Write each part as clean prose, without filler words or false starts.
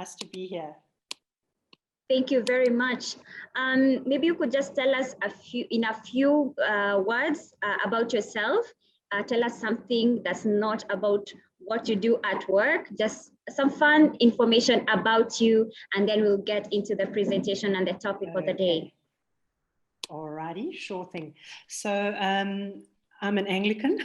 Nice to be here. Thank you very much. Maybe you could just tell us in a few words about yourself. Tell us something that's not about what you do at work, just some fun information about you, and then we'll get into the presentation and the topic of the day. Alrighty, sure thing. So I'm an Anglican.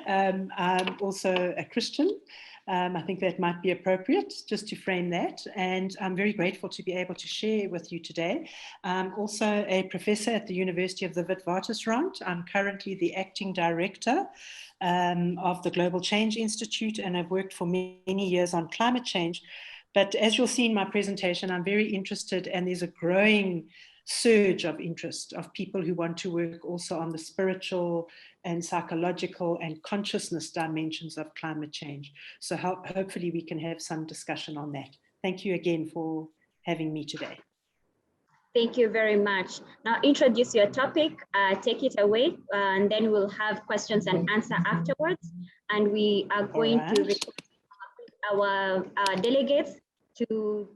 I'm also a Christian. I think that might be appropriate just to frame that. And I'm very grateful to be able to share with you today. I'm also a professor at the University of the Witwatersrand. I'm currently the acting director of the Global Change Institute, and I've worked for many years on climate change. But as you'll see in my presentation, I'm very interested, and there's a growing surge of interest of people who want to work also on the spiritual and psychological and consciousness dimensions of climate change. So hopefully we can have some discussion on that. Thank you again for having me today. Thank you very much. Now introduce your topic, take it away, and then we'll have questions and answer afterwards. And we are going to request our delegates to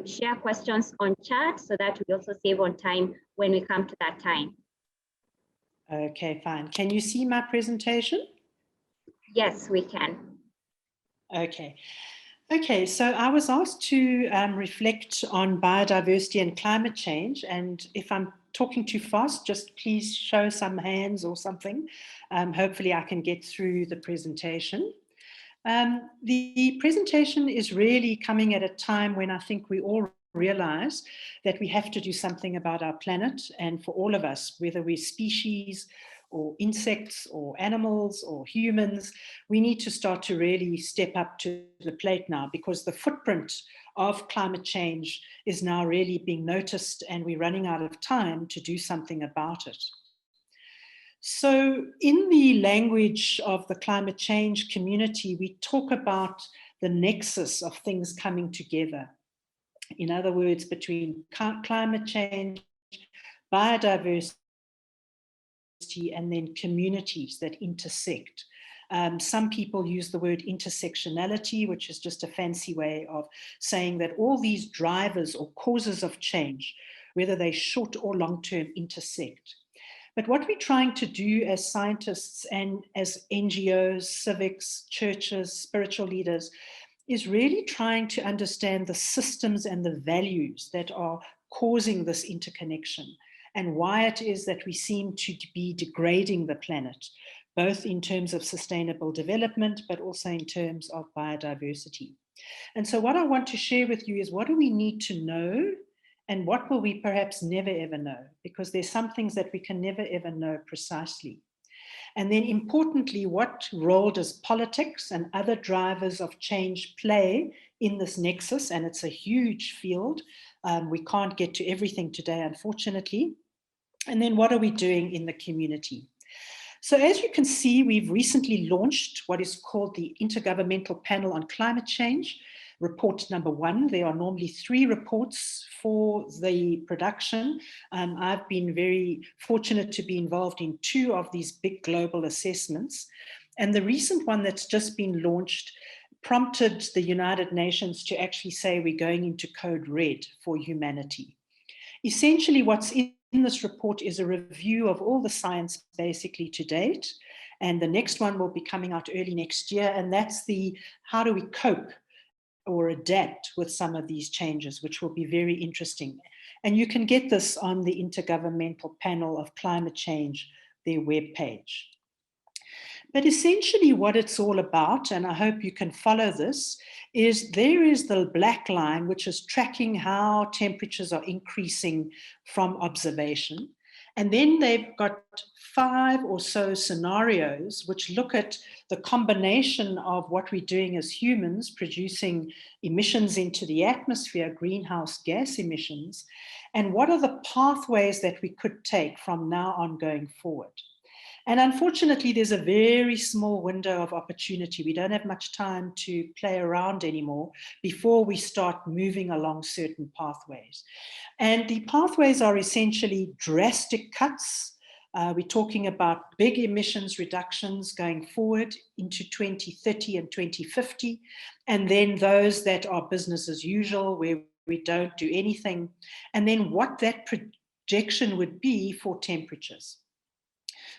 share questions on chat so that we also save on time when we come to that time. Okay, fine. Can you see my presentation? Yes, we can. Okay. Okay, so I was asked to reflect on biodiversity and climate change, and if I'm talking too fast, just please show some hands or something. Hopefully I can get through the presentation. The presentation is really coming at a time when I think we all realize that we have to do something about our planet, and for all of us, whether we're species or insects or animals or humans, we need to start to really step up to the plate now, because the footprint of climate change is now really being noticed and we're running out of time to do something about it. So in the language of the climate change community, we talk about the nexus of things coming together. In other words, between climate change, biodiversity, and then communities that intersect. Some people use the word intersectionality, which is just a fancy way of saying that all these drivers or causes of change, whether they're short or long-term, intersect. But what we're trying to do as scientists and as NGOs, civics, churches, spiritual leaders, is really trying to understand the systems and the values that are causing this interconnection, and why it is that we seem to be degrading the planet, both in terms of sustainable development, but also in terms of biodiversity. And so what I want to share with you is, what do we need to know, and what will we perhaps never ever know? Because there's some things that we can never ever know precisely. And then importantly, what role does politics and other drivers of change play in this nexus? And it's a huge field. We can't get to everything today, unfortunately. And then what are we doing in the community? So as you can see, we've recently launched what is called the Intergovernmental Panel on Climate Change, report number 1. There are normally 3 reports for the production. I've been very fortunate to be involved in 2 of these big global assessments. And the recent one that's just been launched prompted the United Nations to actually say we're going into code red for humanity. Essentially, what's in this report is a review of all the science basically to date. And the next one will be coming out early next year. And that's the how do we cope or adapt with some of these changes, which will be very interesting. And you can get this on the Intergovernmental Panel of Climate Change, their webpage. But essentially what it's all about, and I hope you can follow this, is there is the black line, which is tracking how temperatures are increasing from observation. And then they've got 5 or so scenarios which look at the combination of what we're doing as humans, producing emissions into the atmosphere, greenhouse gas emissions, and what are the pathways that we could take from now on going forward. And unfortunately, there's a very small window of opportunity. We don't have much time to play around anymore before we start moving along certain pathways. And the pathways are essentially drastic cuts We're talking about big emissions reductions going forward into 2030 and 2050, and then those that are business as usual, where we don't do anything, and then what that projection would be for temperatures.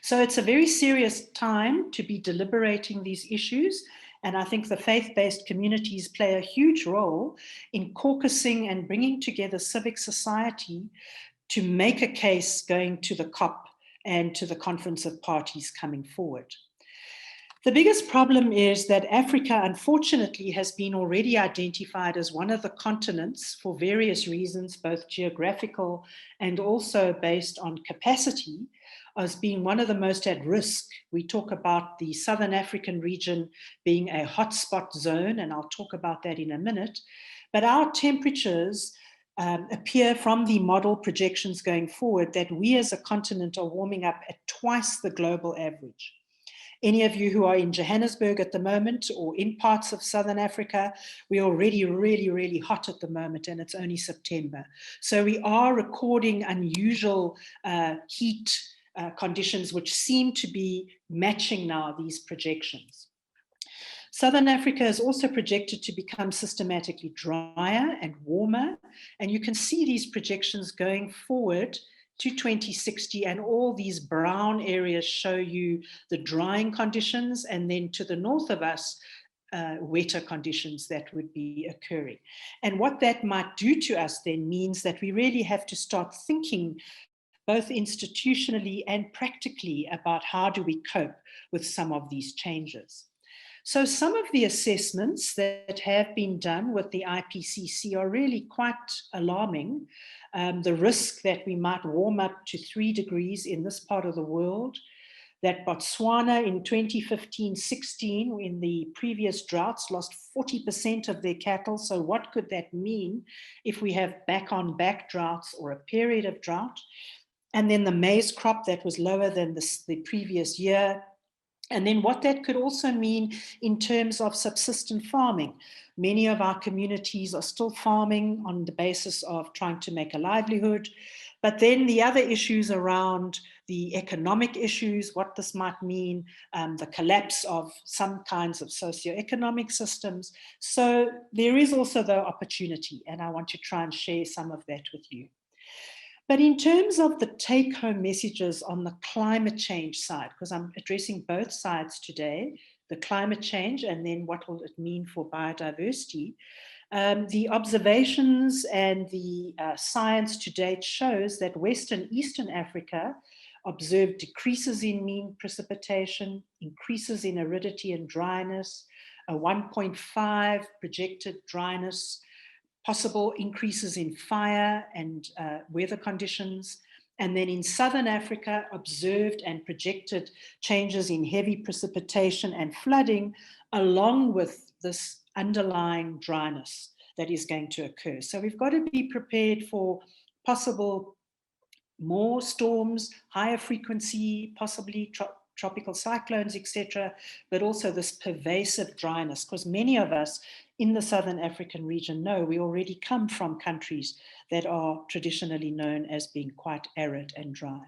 So it's a very serious time to be deliberating these issues. And I think the faith-based communities play a huge role in caucusing and bringing together civic society to make a case going to the COP and to the Conference of Parties coming forward. The biggest problem is that Africa, unfortunately, has been already identified as one of the continents for various reasons, both geographical and also based on capacity, as being one of the most at risk. We talk about the Southern African region being a hotspot zone, and I'll talk about that in a minute. But our temperatures appear from the model projections going forward that we as a continent are warming up at twice the global average. Any of you who are in Johannesburg at the moment or in parts of Southern Africa, we're already really, really hot at the moment, and it's only September. So we are recording unusual heat conditions which seem to be matching now these projections. Southern Africa is also projected to become systematically drier and warmer, and you can see these projections going forward to 2060, and all these brown areas show you the drying conditions, and then to the north of us, wetter conditions that would be occurring. And what that might do to us then means that we really have to start thinking both institutionally and practically about how do we cope with some of these changes. So some of the assessments that have been done with the IPCC are really quite alarming. The risk that we might warm up to 3 degrees in this part of the world, that Botswana in 2015-16, in the previous droughts, lost 40% of their cattle. So what could that mean if we have back-on-back droughts or a period of drought? And then the maize crop that was lower than the previous year. And then what that could also mean in terms of subsistence farming. Many of our communities are still farming on the basis of trying to make a livelihood. But then the other issues around the economic issues, what this might mean, the collapse of some kinds of socioeconomic systems. So there is also the opportunity, and I want to try and share some of that with you. But in terms of the take-home messages on the climate change side, because I'm addressing both sides today, the climate change and then what will it mean for biodiversity, the observations and the science to date shows that Western Eastern Africa observed decreases in mean precipitation, increases in aridity and dryness, a 1.5 projected dryness, possible increases in fire and weather conditions. And then in Southern Africa, observed and projected changes in heavy precipitation and flooding, along with this underlying dryness that is going to occur. So we've got to be prepared for possible more storms, higher frequency, possibly tropical cyclones, etc., but also this pervasive dryness, because many of us in the Southern African region know we already come from countries that are traditionally known as being quite arid and dry.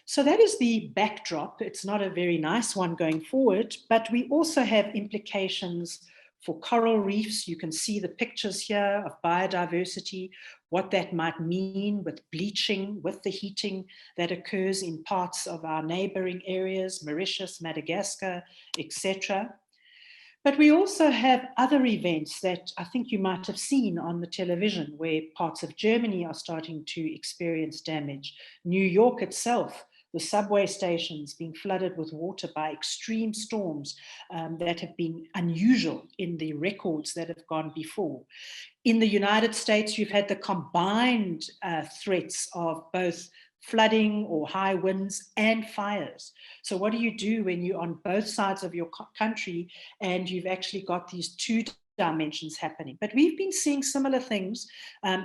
So that is the backdrop. It's not a very nice one going forward, but we also have implications for coral reefs. You can see the pictures here of biodiversity, what that might mean with bleaching, with the heating that occurs in parts of our neighboring areas, Mauritius, Madagascar, etc. But we also have other events that I think you might have seen on the television, where parts of Germany are starting to experience damage. New York itself, the subway stations being flooded with water by extreme storms that have been unusual in the records that have gone before. In the United States, you've had the combined threats of both flooding or high winds and fires. So what do you do when you're on both sides of your country and you've actually got these two dimensions happening? But we've been seeing similar things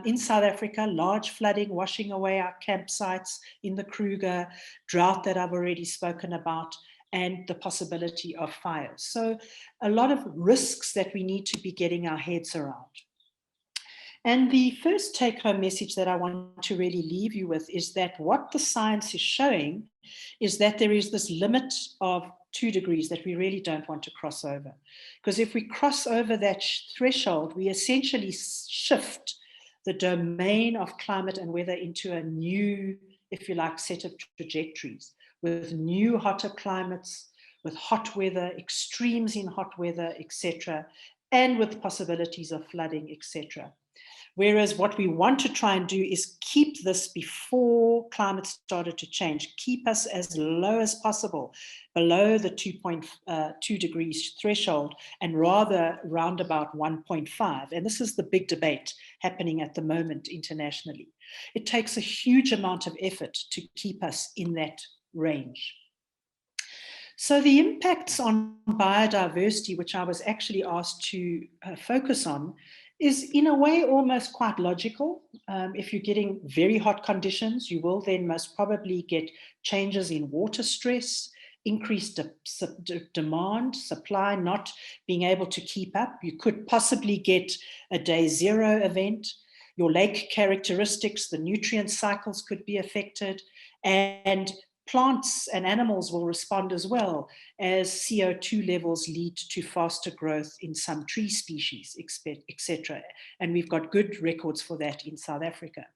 in South Africa, large flooding washing away our campsites in the Kruger, drought that I've already spoken about, and the possibility of fires. So a lot of risks that we need to be getting our heads around. And the first take-home message that I want to really leave you with is that what the science is showing is that there is this limit of 2 degrees that we really don't want to cross over. Because if we cross over that threshold, we essentially shift the domain of climate and weather into a new, if you like, set of trajectories with new hotter climates, with hot weather, extremes in hot weather, etc., and with possibilities of flooding, etc. Whereas what we want to try and do is keep this before climate started to change, keep us as low as possible, below the 2.2 degrees threshold, and rather round about 1.5. And this is the big debate happening at the moment internationally. It takes a huge amount of effort to keep us in that range. So the impacts on biodiversity, which I was actually asked to focus on, is in a way almost quite logical. If you're getting very hot conditions, you will then most probably get changes in water stress, increased demand, supply not being able to keep up. You could possibly get a day zero event. Your lake characteristics, the nutrient cycles could be affected, and plants and animals will respond as well as CO2 levels lead to faster growth in some tree species, etc. And we've got good records for that in South Africa.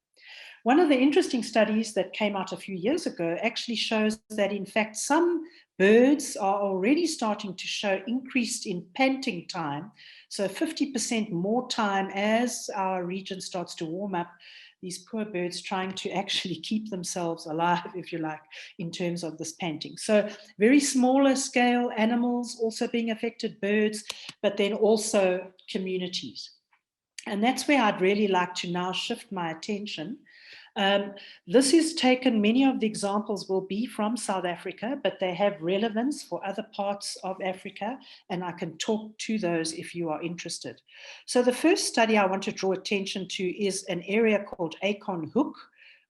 One of the interesting studies that came out a few years ago actually shows that, in fact, some birds are already starting to show increase in panting time. So 50% more time as our region starts to warm up, these poor birds trying to actually keep themselves alive, if you like, in terms of this panting. So very smaller scale animals also being affected, birds, but then also communities. And that's where I'd really like to now shift my attention. This is taken, many of the examples will be from South Africa, but they have relevance for other parts of Africa, and I can talk to those if you are interested. So the first study I want to draw attention to is an area called Acorn Hoek,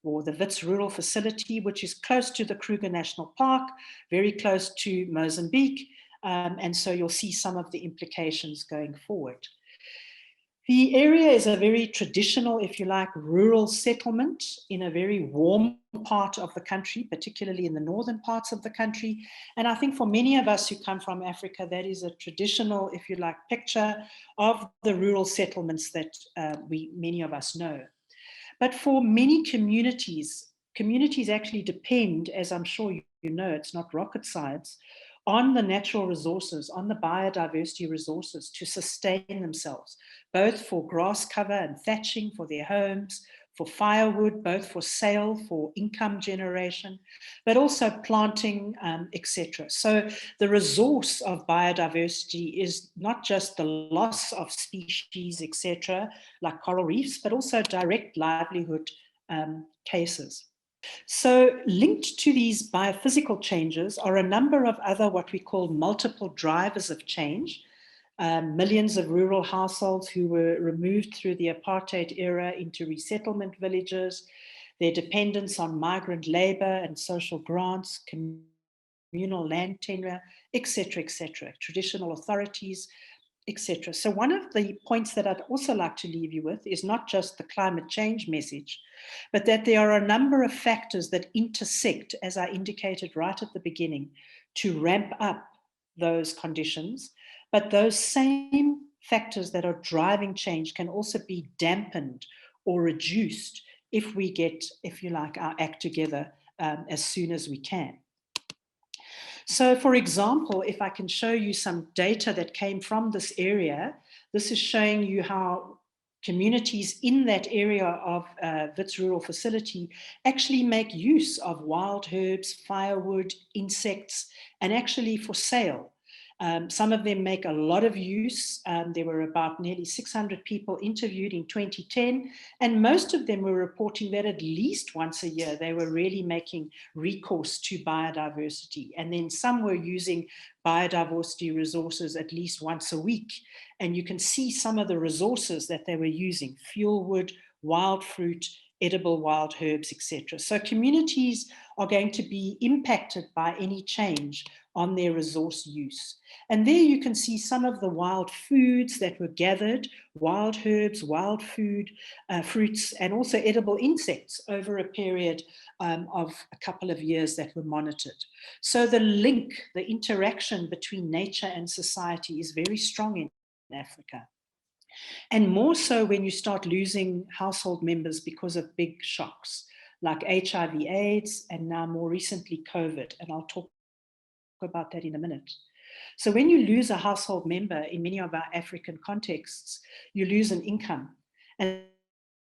or the Wits Rural Facility, which is close to the Kruger National Park, very close to Mozambique, and so you'll see some of the implications going forward. The area is a very traditional, if you like, rural settlement in a very warm part of the country, particularly in the northern parts of the country. And I think for many of us who come from Africa, that is a traditional, if you like, picture of the rural settlements that many of us know. But for many communities actually depend, as I'm sure you know, it's not rocket science, on the natural resources, on the biodiversity resources to sustain themselves, both for grass cover and thatching for their homes, for firewood, both for sale, for income generation, but also planting, etc. So the resource of biodiversity is not just the loss of species, etc., like coral reefs, but also direct livelihood cases. So linked to these biophysical changes are a number of other what we call multiple drivers of change. Millions of rural households who were removed through the apartheid era into resettlement villages, their dependence on migrant labor and social grants, communal land tenure, etc., traditional authorities, etc. So one of the points that I'd also like to leave you with is not just the climate change message, but that there are a number of factors that intersect, as I indicated right at the beginning, to ramp up those conditions. But those same factors that are driving change can also be dampened or reduced if we get, if you like, our act together as soon as we can. So for example, if I can show you some data that came from this area, this is showing you how communities in that area of Wits Rural Facility actually make use of wild herbs, firewood, insects, and actually for sale. Some of them make a lot of use. There were about nearly 600 people interviewed in 2010, and most of them were reporting that at least once a year they were really making recourse to biodiversity. And then some were using biodiversity resources at least once a week. And you can see some of the resources that they were using: fuel wood, wild fruit, edible wild herbs, etc. So communities are going to be impacted by any change on their resource use. And there you can see some of the wild foods that were gathered, wild herbs, wild food, fruits, and also edible insects over a period of a couple of years that were monitored. So the link, the interaction between nature and society is very strong in Africa. And more so when you start losing household members because of big shocks like HIV/AIDS and now more recently COVID. And I'll talk about that in a minute. So when you lose a household member in many of our African contexts, you lose an income. And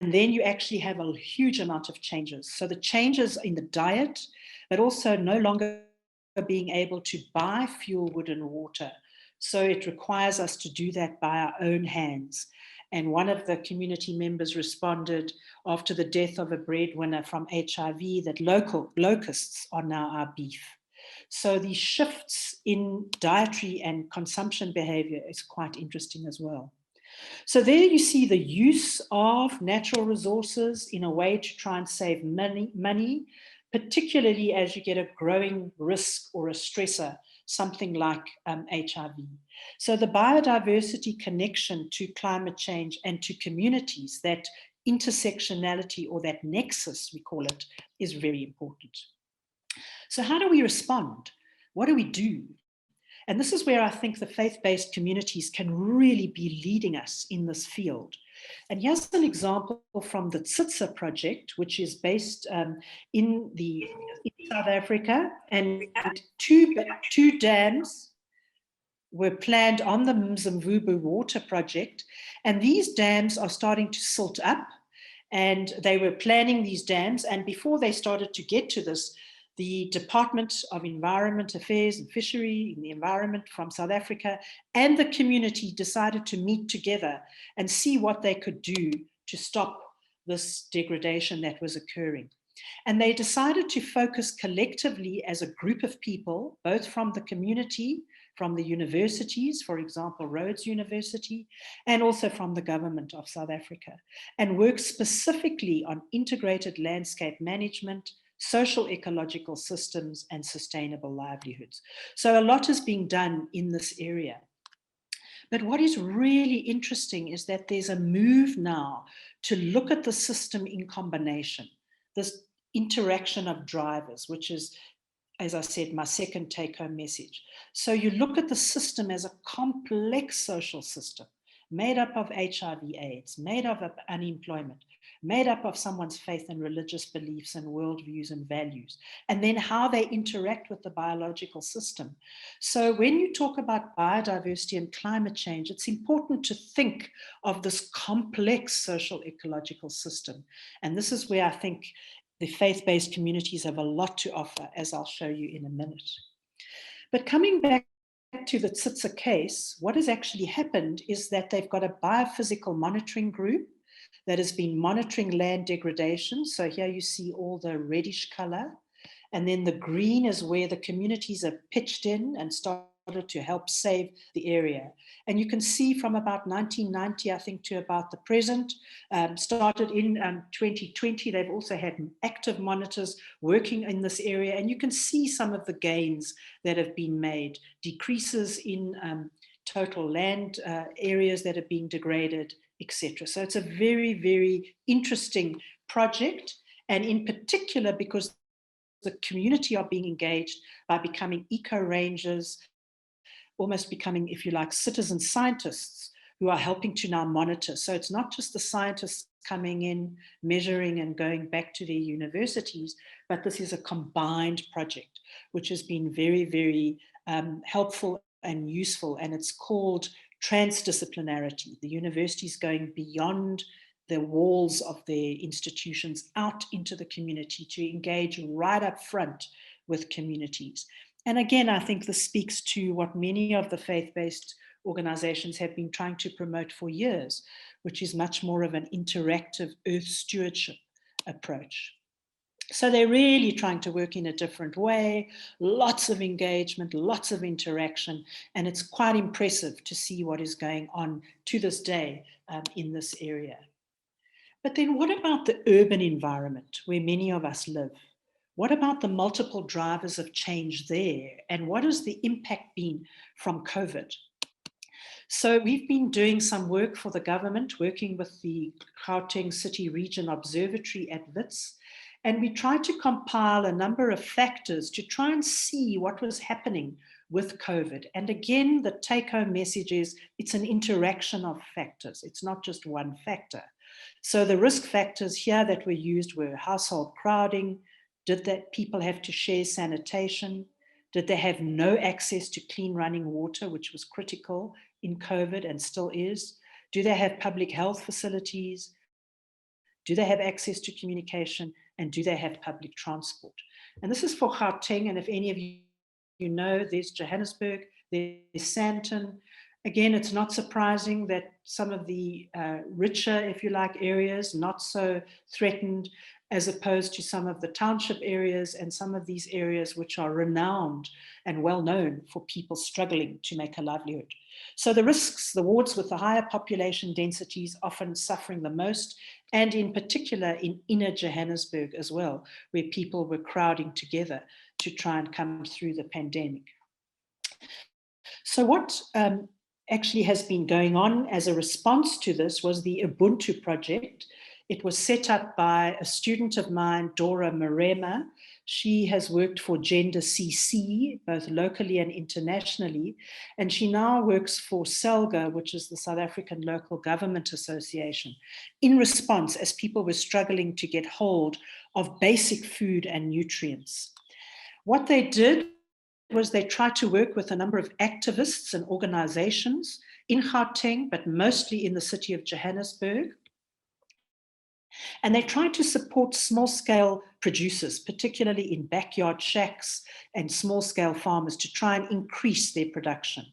then you actually have a huge amount of changes. So the changes in the diet, but also no longer being able to buy fuel, wood, and water. So it requires us to do that by our own hands. And one of the community members responded after the death of a breadwinner from HIV that locusts are now our beef. So these shifts in dietary and consumption behavior is quite interesting as well. So there you see the use of natural resources in a way to try and save money, particularly as you get a growing risk or a stressor, something like HIV. So the biodiversity connection to climate change and to communities, that intersectionality or that nexus, we call it, is very important. So how do we respond? What do we do? And this is where I think the faith-based communities can really be leading us in this field. And here's an example from the Tsitsa project, which is based in South Africa, and two dams were planned on the Mzimvubu water project, and these dams are starting to silt up, and they were planning these dams, and before they started to get to this, the Department of Environment Affairs and Fishery in the Environment from South Africa and the community decided to meet together and see what they could do to stop this degradation that was occurring. And they decided to focus collectively as a group of people, both from the community, from the universities, for example, Rhodes University, and also from the government of South Africa, and work specifically on integrated landscape management, social ecological systems, and sustainable livelihoods. So a lot is being done in this area. But what is really interesting is that there's a move now to look at the system in combination, this interaction of drivers, which is, as I said, my second take-home message. So you look at the system as a complex social system made up of HIV/AIDS, made up of unemployment, made up of someone's faith and religious beliefs and worldviews and values, and then how they interact with the biological system. So when you talk about biodiversity and climate change, it's important to think of this complex social ecological system. And this is where I think the faith-based communities have a lot to offer, as I'll show you in a minute. But coming back to the Tsitsa case, what has actually happened is that they've got a biophysical monitoring group that has been monitoring land degradation. So here you see all the reddish color. And then the green is where the communities are pitched in and started to help save the area. And you can see from about 1990, I think, to about the present, started in 2020, they've also had active monitors working in this area. And you can see some of the gains that have been made, decreases in total land areas that are being degraded, etc. So it's a very, very interesting project. And in particular, because the community are being engaged by becoming eco-rangers, almost becoming, if you like, citizen scientists who are helping to now monitor. So it's not just the scientists coming in, measuring and going back to their universities, but this is a combined project, which has been very, very helpful and useful. And it's called transdisciplinarity. The university is going beyond the walls of their institutions out into the community to engage right up front with communities. And again, I think this speaks to what many of the faith-based organizations have been trying to promote for years, which is much more of an interactive earth stewardship approach. So they're really trying to work in a different way, lots of engagement, lots of interaction, and it's quite impressive to see what is going on to this day in this area. But then what about the urban environment where many of us live? What about the multiple drivers of change there? And what has the impact been from COVID? So we've been doing some work for the government, working with the Gauteng City Region Observatory at Wits, and we tried to compile a number of factors to try and see what was happening with COVID. And again, the take-home message is it's an interaction of factors. It's not just one factor. So the risk factors here that were used were household crowding. Did that people have to share sanitation? Did they have no access to clean running water, which was critical in COVID and still is? Do they have public health facilities? Do they have access to communication? And do they have public transport? And this is for Gauteng. And if any of you know, there's Johannesburg, there's Sandton. Again, it's not surprising that some of the richer, if you like, areas, not so threatened, as opposed to some of the township areas and some of these areas which are renowned and well known for people struggling to make a livelihood. So the risks, the wards with the higher population densities often suffering the most, and in particular in inner Johannesburg as well, where people were crowding together to try and come through the pandemic. So what actually has been going on as a response to this was the Ubuntu project. It was set up by a student of mine, Dora Marema. She has worked for Gender CC, both locally and internationally, and she now works for SELGA, which is the South African Local Government Association, in response as people were struggling to get hold of basic food and nutrients. What they did was they tried to work with a number of activists and organizations in Gauteng, but mostly in the city of Johannesburg. And they tried to support small-scale producers, particularly in backyard shacks and small-scale farmers, to try and increase their production.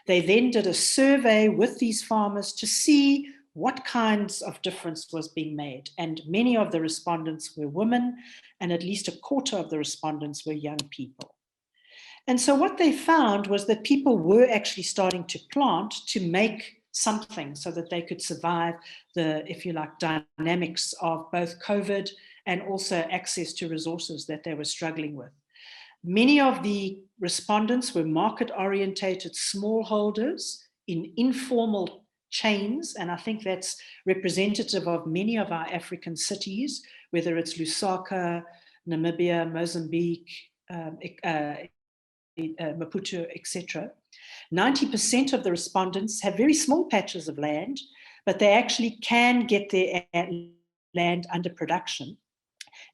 They then did a survey with these farmers to see what kinds of difference was being made. And many of the respondents were women, and at least a quarter of the respondents were young people. And so what they found was that people were actually starting to plant to make something so that they could survive the, if you like, dynamics of both COVID and also access to resources that they were struggling with. Many of the respondents were market-orientated smallholders in informal chains, and I think that's representative of many of our African cities, whether it's Lusaka, Namibia, Mozambique, Maputo, etc. 90% of the respondents have very small patches of land, but they actually can get their land under production.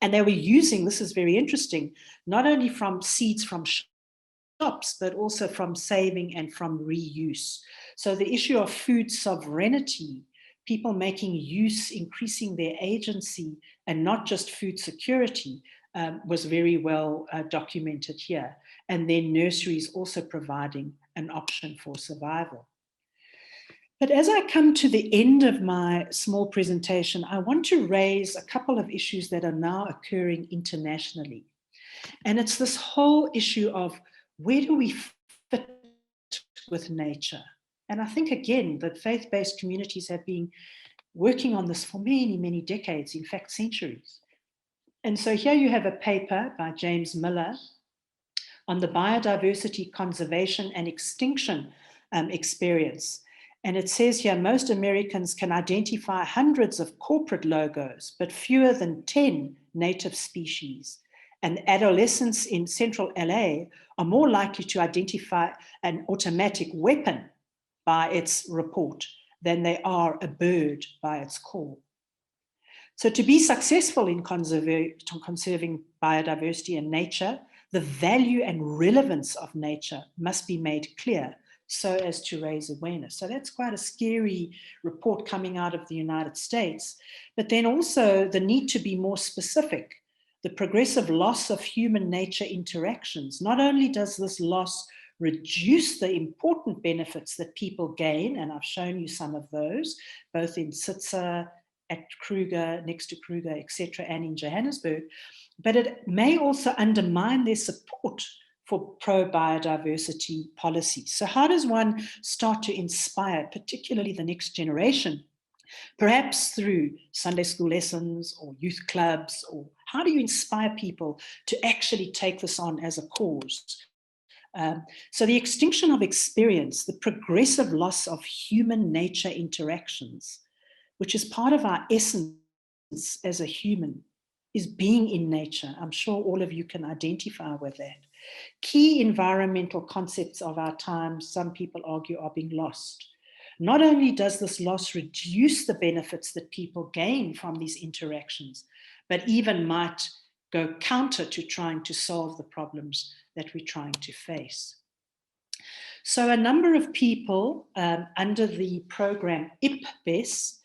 And they were using, this is very interesting, not only from seeds from shops, but also from saving and from reuse. So the issue of food sovereignty, people making use, increasing their agency, and not just food security, was very well documented here. And then nurseries also providing an option for survival. But as I come to the end of my small presentation, I want to raise a couple of issues that are now occurring internationally. And it's this whole issue of where do we fit with nature? And I think, again, that faith-based communities have been working on this for many, many decades, in fact, centuries. And so here you have a paper by James Miller on the biodiversity conservation and extinction experience. And it says here, most Americans can identify hundreds of corporate logos, but fewer than 10 native species. And adolescents in central LA are more likely to identify an automatic weapon by its report than they are a bird by its call. So to be successful in conserving biodiversity and nature, the value and relevance of nature must be made clear so as to raise awareness. So that's quite a scary report coming out of the United States. But then also the need to be more specific, the progressive loss of human-nature interactions. Not only does this loss reduce the important benefits that people gain, and I've shown you some of those, both in Sitsa, at Kruger, next to Kruger, etc., and in Johannesburg, but it may also undermine their support for pro-biodiversity policies. So how does one start to inspire, particularly the next generation, Perhaps through Sunday school lessons or youth clubs, or how do you inspire people to actually take this on as a cause? So the extinction of experience, the progressive loss of human-nature interactions, which is part of our essence as a human, is being in nature. I'm sure all of you can identify with that. Key environmental concepts of our time, some people argue, are being lost. Not only does this loss reduce the benefits that people gain from these interactions, but even might go counter to trying to solve the problems that we're trying to face. So a number of people under the program IPBES,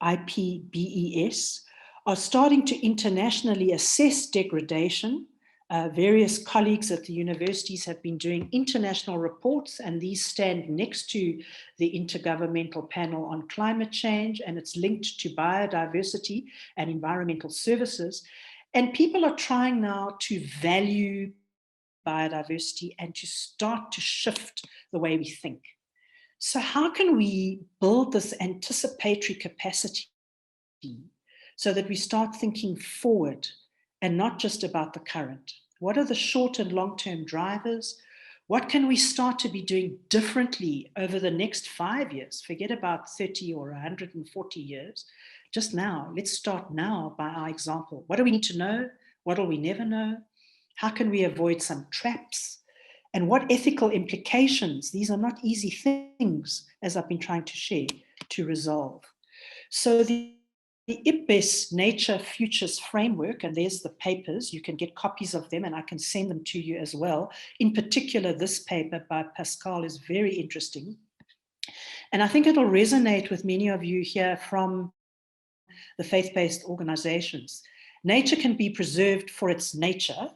IPBES, are starting to internationally assess degradation. Various colleagues at the universities have been doing international reports, and these stand next to the Intergovernmental Panel on Climate Change, and it's linked to biodiversity and environmental services. And people are trying now to value biodiversity and to start to shift the way we think. So how can we build this anticipatory capacity so that we start thinking forward and not just about the current? What are the short and long-term drivers? What can we start to be doing differently over the next 5 years? Forget about 30 or 140 years. Just now, let's start now by our example. What do we need to know? What will we never know? How can we avoid some traps? And what ethical implications? These are not easy things, as I've been trying to share, to resolve. So the IPBES Nature Futures Framework, and there's the papers, you can get copies of them and I can send them to you as well. In particular, this paper by Pascal is very interesting. And I think it'll resonate with many of you here from the faith-based organizations. Nature can be preserved for its nature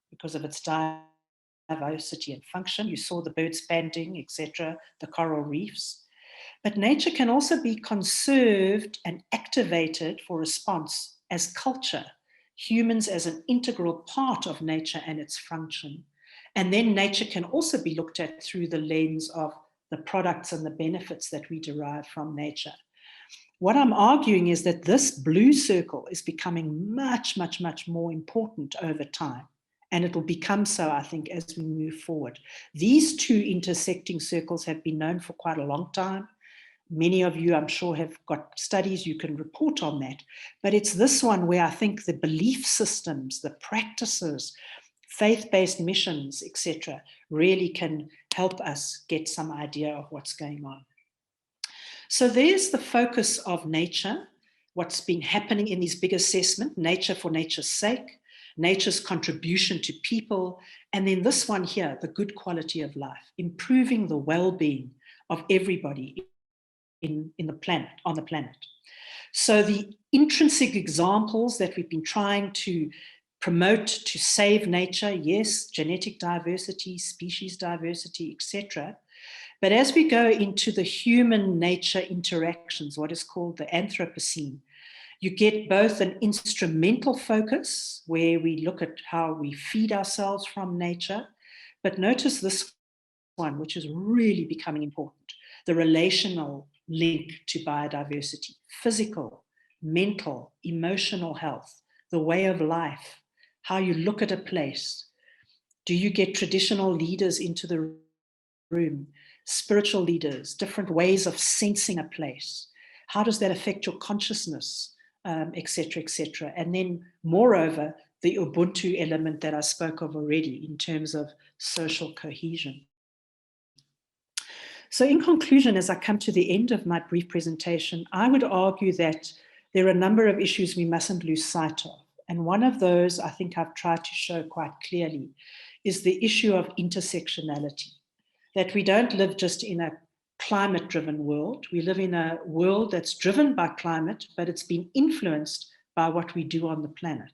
because of its diversity and function. You saw the birds banding, etc., the coral reefs. But nature can also be conserved and activated for response as culture, humans as an integral part of nature and its function. And then nature can also be looked at through the lens of the products and the benefits that we derive from nature. What I'm arguing is that this blue circle is becoming much, much, much more important over time. And it will become so, I think, as we move forward. These two intersecting circles have been known for quite a long time. Many of you, I'm sure, have got studies, you can report on that. But it's this one where I think the belief systems, the practices, faith-based missions, etc., really can help us get some idea of what's going on. So there's the focus of nature, what's been happening in these big assessments, nature for nature's sake, nature's contribution to people, and then this one here, the good quality of life, improving the well-being of everybody in the planet, on the planet. So the intrinsic examples that we've been trying to promote to save nature, yes, genetic diversity, species diversity, etc. But as we go into the human-nature interactions, what is called the Anthropocene, you get both an instrumental focus, where we look at how we feed ourselves from nature, but notice this one, which is really becoming important, the relational link to biodiversity, physical, mental, emotional health, the way of life, how you look at a place. Do you get traditional leaders into the room, spiritual leaders, different ways of sensing a place? How does that affect your consciousness, etc., etc.? And then, moreover, the Ubuntu element that I spoke of already in terms of social cohesion. So in conclusion, as I come to the end of my brief presentation, I would argue that there are a number of issues we mustn't lose sight of. And one of those, I think I've tried to show quite clearly, is the issue of intersectionality, that we don't live just in a climate-driven world. We live in a world that's driven by climate, but it's been influenced by what we do on the planet.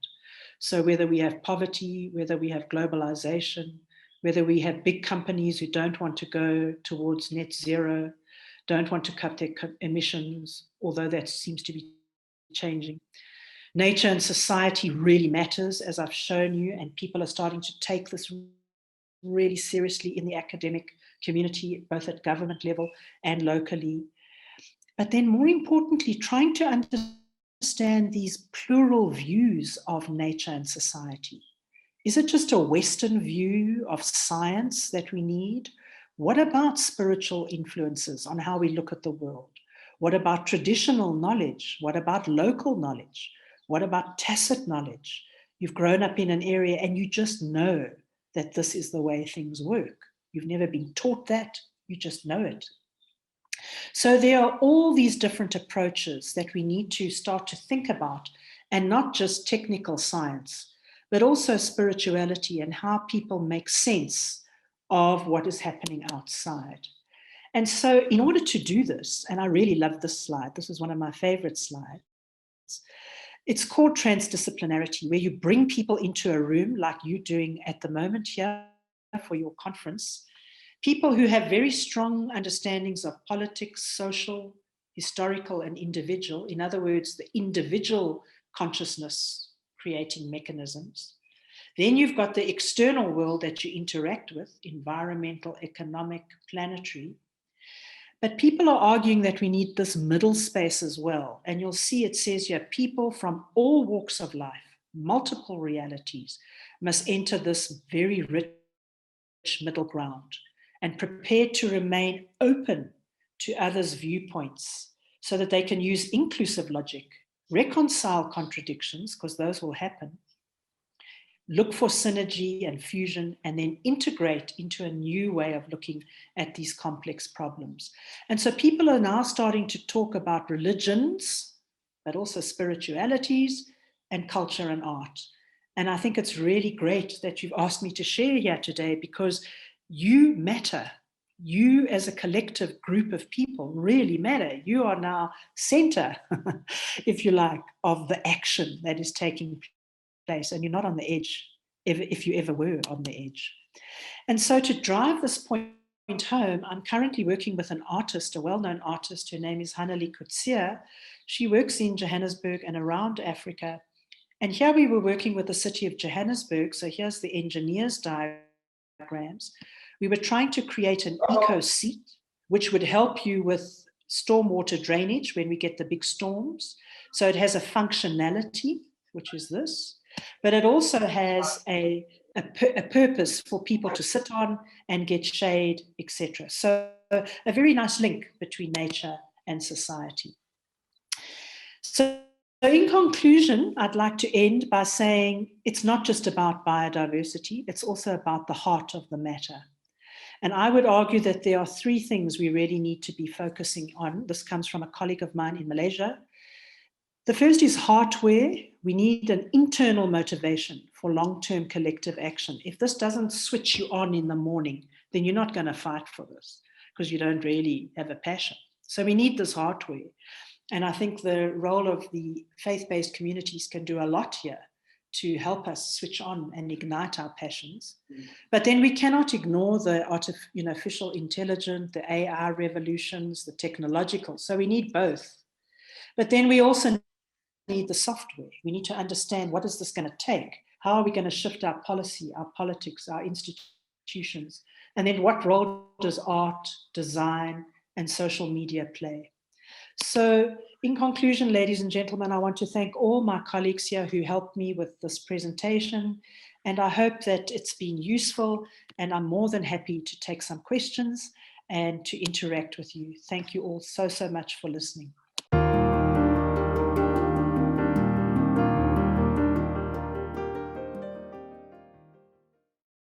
So whether we have poverty, whether we have globalization, whether we have big companies who don't want to go towards net zero, don't want to cut their emissions, although that seems to be changing. Nature and society really matters, as I've shown you, and people are starting to take this really seriously in the academic community, both at government level and locally. but then more importantly, trying to understand these plural views of nature and society. Is it just a Western view of science that we need? What about spiritual influences on how we look at the world? What about traditional knowledge? What about local knowledge? What about tacit knowledge? You've grown up in an area and you just know that this is the way things work. You've never been taught that, you just know it. So there are all these different approaches that we need to start to think about, and not just technical science, but also spirituality and how people make sense of what is happening outside. And so in order to do this, and I really love this slide, this is one of my favorite slides, it's called transdisciplinarity, where you bring people into a room like you're doing at the moment here for your conference, people who have very strong understandings of politics, social, historical, and individual. In other words, the individual consciousness creating mechanisms. Then you've got the external world that you interact with, environmental, economic, planetary. But people are arguing that we need this middle space as well. And you'll see it says here, people from all walks of life, multiple realities, must enter this very rich middle ground and prepare to remain open to others' viewpoints so that they can use inclusive logic, reconcile contradictions, because those will happen, look for synergy and fusion, and then integrate into a new way of looking at these complex problems. And so people are now starting to talk about religions, but also spiritualities and culture and art. And I think it's really great that you've asked me to share here today, because you matter. You as a collective group of people really matter. You are now center, if you like, of the action that is taking place, and you're not on the edge if you ever were on the edge. And so to drive this point home, I'm currently working with an artist, a well-known artist. Her name is Haneli Kutsia. She works in Johannesburg and around Africa. And here we were working with the city of Johannesburg. So here's the engineer's diagrams. We were trying to create an eco seat, which would help you with stormwater drainage when we get the big storms. So it has a functionality, which is this. But it also has a purpose for people to sit on and get shade, etc. So a very nice link between nature and society. So in conclusion, I'd like to end by saying it's not just about biodiversity, it's also about the heart of the matter. And I would argue that there are three things we really need to be focusing on. This comes from a colleague of mine in Malaysia. The first is hardware. We need an internal motivation for long-term collective action. If this doesn't switch you on in the morning, then you're not going to fight for this because you don't really have a passion. So we need this hardware. And I think the role of the faith-based communities can do a lot here to help us switch on and ignite our passions. But then we cannot ignore the artificial intelligence, the AI revolutions, the technological. So we need both. But then we also need the software. We need to understand, what is this going to take? How are we going to shift our policy, our politics, our institutions? And then what role does art, design, and social media play? So in conclusion, ladies and gentlemen, I want to thank all my colleagues here who helped me with this presentation. And I hope that it's been useful, and I'm more than happy to take some questions and to interact with you. Thank you all so much for listening.